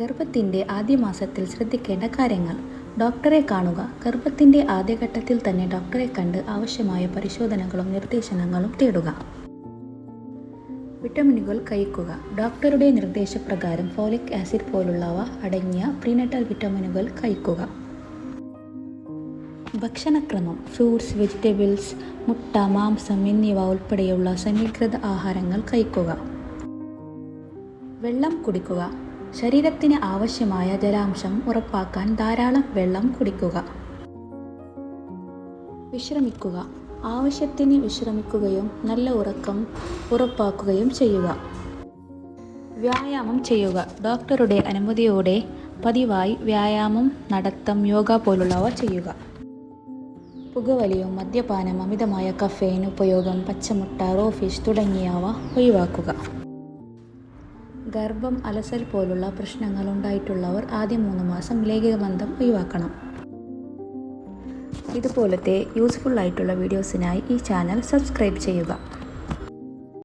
ഗർഭത്തിൻ്റെ ആദ്യ മാസത്തിൽ ശ്രദ്ധിക്കേണ്ട കാര്യങ്ങൾ. ഡോക്ടറെ കാണുക. ഗർഭത്തിൻ്റെ ആദ്യഘട്ടത്തിൽ തന്നെ ഡോക്ടറെ കണ്ട് ആവശ്യമായ പരിശോധനകളും നിർദ്ദേശങ്ങളും തേടുക. വിറ്റമിനുകൾ കഴിക്കുക. ഡോക്ടറുടെ നിർദ്ദേശപ്രകാരം ഫോളിക് ആസിഡ് പോലുള്ളവ അടങ്ങിയ പ്രീനറ്റൽ വിറ്റമിനുകൾ കഴിക്കുക. ഭക്ഷണക്രമം. ഫ്രൂട്ട്സ്, വെജിറ്റബിൾസ്, മുട്ട, മാംസം എന്നിവ ഉൾപ്പെടെയുള്ള സമീകൃത ആഹാരങ്ങൾ കഴിക്കുക. വെള്ളം കുടിക്കുക. ശരീരത്തിന് ആവശ്യമായ ജലാംശം ഉറപ്പാക്കാൻ ധാരാളം വെള്ളം കുടിക്കുക. വിശ്രമിക്കുക. ആവശ്യത്തിന് വിശ്രമിക്കുകയും നല്ല ഉറക്കം ഉറപ്പാക്കുകയും ചെയ്യുക. വ്യായാമം ചെയ്യുക. ഡോക്ടറുടെ അനുമതിയോടെ പതിവായി വ്യായാമം, നടത്തം, യോഗ പോലുള്ളവ ചെയ്യുക. പുകവലിയും മദ്യപാനം, അമിതമായ കഫെയിൻ ഉപയോഗം, പച്ചമുട്ട, റോ ഫിഷ് തുടങ്ങിയവ ഒഴിവാക്കുക. ഗർഭം, അലസൽ പോലുള്ള പ്രശ്നങ്ങൾ ഉണ്ടായിട്ടുള്ളവർ ആദ്യ 3 മാസം ലൈംഗിക ബന്ധം ഒഴിവാക്കണം. ഇതുപോലത്തെ യൂസ്ഫുൾ ആയിട്ടുള്ള വീഡിയോസിനായി ഈ ചാനൽ സബ്സ്ക്രൈബ് ചെയ്യുക.